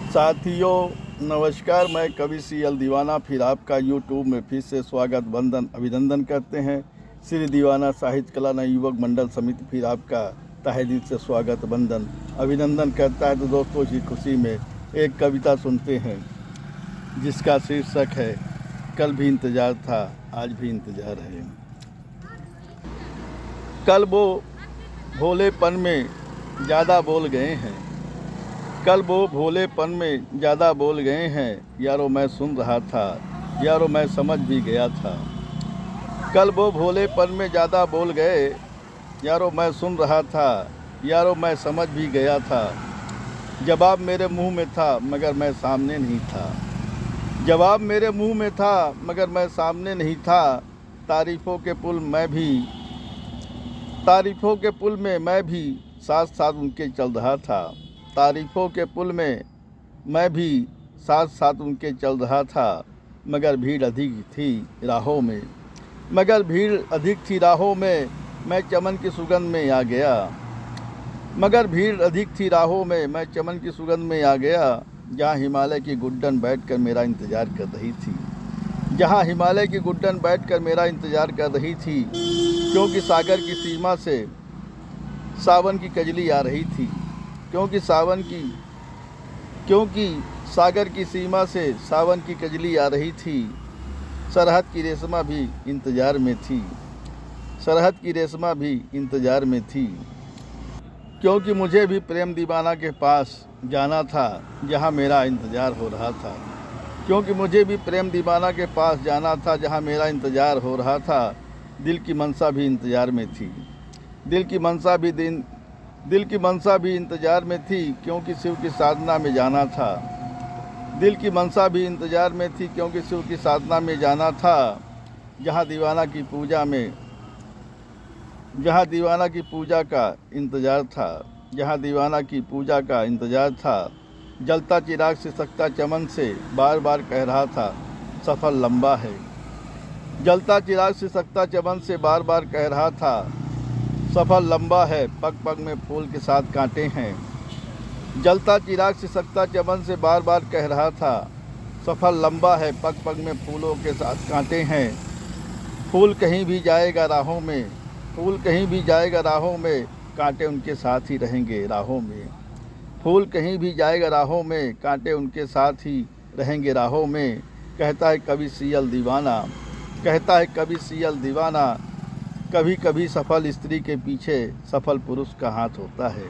साथियों नमस्कार, मैं कवि CL दीवाना फिर आपका यूट्यूब में फिर से स्वागत वंदन अभिनंदन करते हैं। श्री दीवाना साहित्य कला नव युवक मंडल समिति फिर आपका तहे दिल से स्वागत वंदन अभिनंदन करता है। तो दोस्तों की खुशी में एक कविता सुनते हैं जिसका शीर्षक है कल भी इंतज़ार था आज भी इंतज़ार है। कल वो भोलेपन में ज़्यादा बोल गए हैं, कल वो भोलेपन में ज़्यादा बोल गए हैं। यारो मैं सुन रहा था, यारो मैं समझ भी गया था। कल वो भोलेपन में ज़्यादा बोल गए, यारो मैं सुन रहा था, यारो मैं समझ भी गया था। जवाब मेरे मुंह में था मगर मैं सामने नहीं था, जवाब मेरे मुंह में था मगर मैं सामने नहीं था। तारीफ़ों के पुल में मैं भी साथ साथ उनके चल रहा था। तारीफ़ों के पुल में मैं भी साथ साथ उनके चल रहा था। मगर भीड़ अधिक थी राहों में, मगर भीड़ अधिक थी राहों में, मैं चमन की सुगंध में आ गया। मगर भीड़ अधिक थी राहों में, मैं चमन की सुगंध में आ गया। जहाँ हिमालय की गुड्डन बैठकर मेरा इंतज़ार कर रही थी, जहाँ हिमालय की गुड्डन बैठकर मेरा इंतज़ार कर रही थी। क्योंकि सागर की सीमा से सावन की कजली आ रही थी, क्योंकि सागर की सीमा से सावन की कजली आ रही थी। सरहद की रेशमा भी इंतज़ार में थी, सरहद की रेशमा भी इंतज़ार में थी। क्योंकि मुझे भी प्रेम दीवाना के पास जाना था जहाँ मेरा इंतज़ार हो रहा था। क्योंकि मुझे भी प्रेम दीवाना के पास जाना था जहाँ मेरा इंतज़ार हो रहा था। दिल की मनसा भी इंतज़ार में थी, दिल की मनसा भी इंतज़ार में थी। क्योंकि शिव की साधना में जाना था, दिल की मनसा भी इंतज़ार में थी। क्योंकि शिव की साधना में जाना था। जहाँ दीवाना की पूजा का इंतज़ार था, जहाँ दीवाना की पूजा का इंतज़ार था। जलता चिराग से सकता चमन से बार बार कह रहा था सफ़र लंबा है। जलता चिराग से सकता चमन से बार बार कह रहा था सफ़र लंबा है, पग पग में फूल के साथ कांटे हैं। जलता चिराग से सकता चमन से बार बार कह रहा था सफ़र लंबा है, पग पग में फूलों के साथ कांटे हैं। फूल कहीं भी जाएगा राहों में, फूल कहीं भी जाएगा राहों में, कांटे उनके साथ ही रहेंगे राहों में। फूल कहीं भी जाएगा राहों में, कांटे उनके साथ ही रहेंगे राहों में। कहता है कवि CL दीवाना, कहता है कवि CL दीवाना, कभी कभी सफल स्त्री के पीछे सफल पुरुष का हाथ होता है।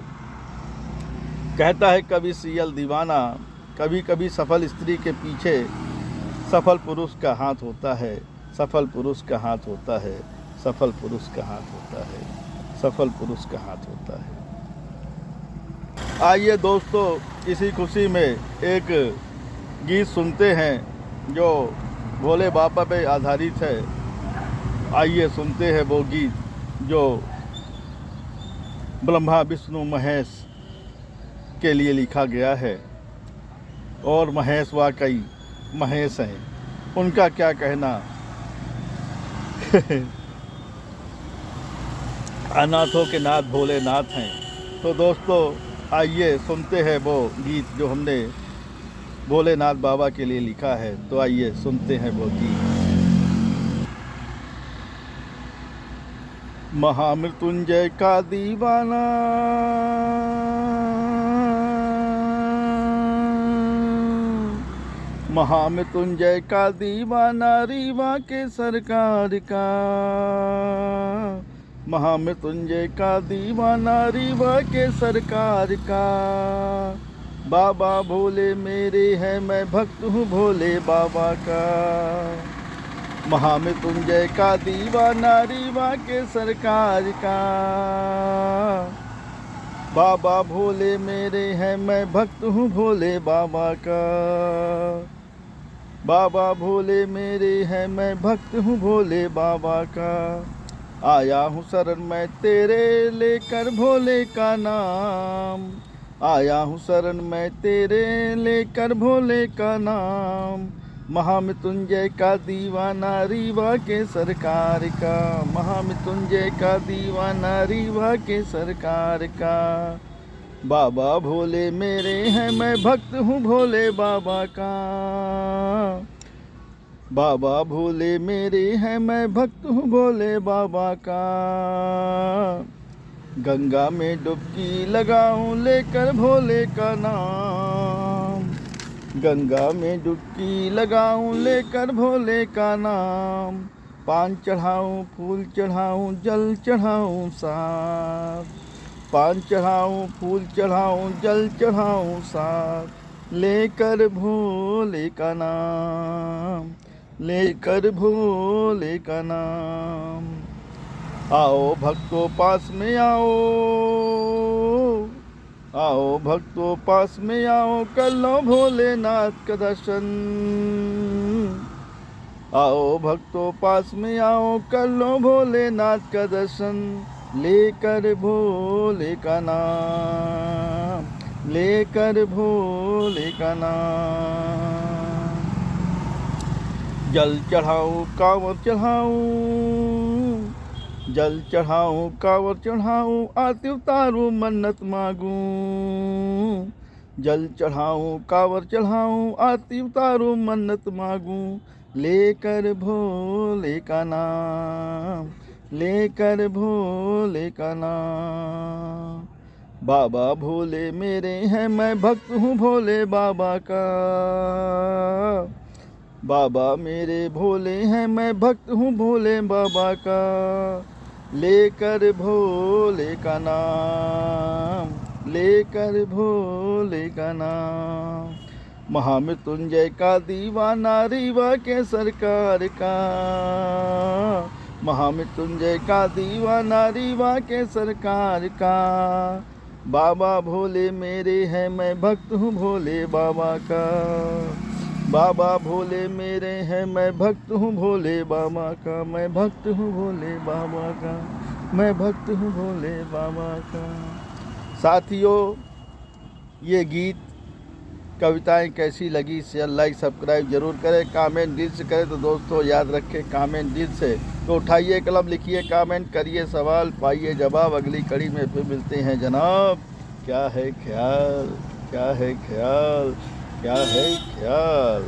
कहता है कवि CL दीवाना, कभी कभी सफल स्त्री के पीछे सफल पुरुष का हाथ होता है, सफल पुरुष का हाथ होता है, सफल पुरुष का हाथ होता है, सफल पुरुष का हाथ होता है। आइए दोस्तों इसी खुशी में एक गीत सुनते हैं जो भोले बाबा पे आधारित है। आइए सुनते हैं वो गीत जो ब्रह्मा विष्णु महेश के लिए लिखा गया है। और महेश वाकई महेश हैं, उनका क्या कहना। अनाथों के नाथ भोलेनाथ हैं। तो दोस्तों आइए सुनते हैं वो गीत जो हमने भोलेनाथ बाबा के लिए लिखा है। तो आइए सुनते हैं वो गीत। महामृत्युंजय का दीवाना, महामृत्युंजय का दीवाना, रीवा के सरकार का। महामृत्युंजय का दीवाना, रीवा के सरकार का। बाबा भोले मेरे हैं, मैं भक्त हूँ भोले बाबा का। महामृत्युंजय का दीवाना, रीवा के सरकार का। बाबा भोले मेरे हैं, मैं भक्त हूँ भोले बाबा का। बाबा भोले मेरे हैं, मैं भक्त हूँ भोले बाबा का। आया हूँ शरण मैं तेरे लेकर भोले का नाम। आया हूँ शरण मैं तेरे लेकर भोले का नाम। महामृत्युंजय का दीवाना, रीवा के सरकार का। महामृत्युंजय का दीवाना, रीवा के सरकार का। बाबा भोले मेरे हैं, मैं भक्त हूँ भोले बाबा का। बाबा भोले मेरे हैं, मैं भक्त हूँ भोले बाबा का। गंगा में डुबकी लगाऊं लेकर भोले का नाम। गंगा में डुबकी लगाऊं लेकर भोले का नाम। पान चढ़ाऊं, फूल चढ़ाऊं, जल चढ़ाऊं साथ। पान चढ़ाऊं, फूल चढ़ाऊं, जल चढ़ाऊं साथ। लेकर भोले का नाम, लेकर भोले का नाम। आओ भक्तों पास में आओ, आओ भक्तों पास में आओ, कर लो भोलेनाथ का दर्शन। आओ भक्तों पास में आओ, कर लो भोलेनाथ का दर्शन। लेकर भोले का नाम, लेकर भोले का नाम। जल चढ़ाऊं, कांवर चढ़ाऊं, जल चढ़ाऊं, कांवर चढ़ाऊं, आरती उतारूं, मन्नत मांगूं। जल चढ़ाऊं, कांवर चढ़ाऊं, आरती उतारूं, मन्नत मांगूं। लेकर भोले का नाम, लेकर भोले का नाम। बाबा भोले मेरे हैं, मैं भक्त हूँ भोले बाबा का। बाबा मेरे भोले हैं, मैं भक्त हूँ भोले बाबा का। लेकर भोले का नाम, लेकर भोले का नाम। महामृत्युंजय का दीवाना रीवा के सरकार का। महामृत्युंजय का दीवाना रीवा के सरकार का। बाबा भोले मेरे हैं, मैं भक्त हूँ भोले बाबा का। बाबा भोले मेरे हैं, मैं भक्त हूँ भोले बाबा का। मैं भक्त हूँ भोले बाबा का, मैं भक्त हूँ भोले बाबा का। साथियों, ये गीत कविताएं कैसी लगी, शेयर लाइक सब्सक्राइब जरूर करें। कमेंट दिल से करें तो दोस्तों याद रखें, कमेंट दिल से। तो उठाइए कलम, लिखिए कमेंट, करिए सवाल, पाइए जवाब। अगली कड़ी में फिर मिलते हैं जनाब। क्या है ख्याल, क्या है ख्याल, क्या है ख्याल।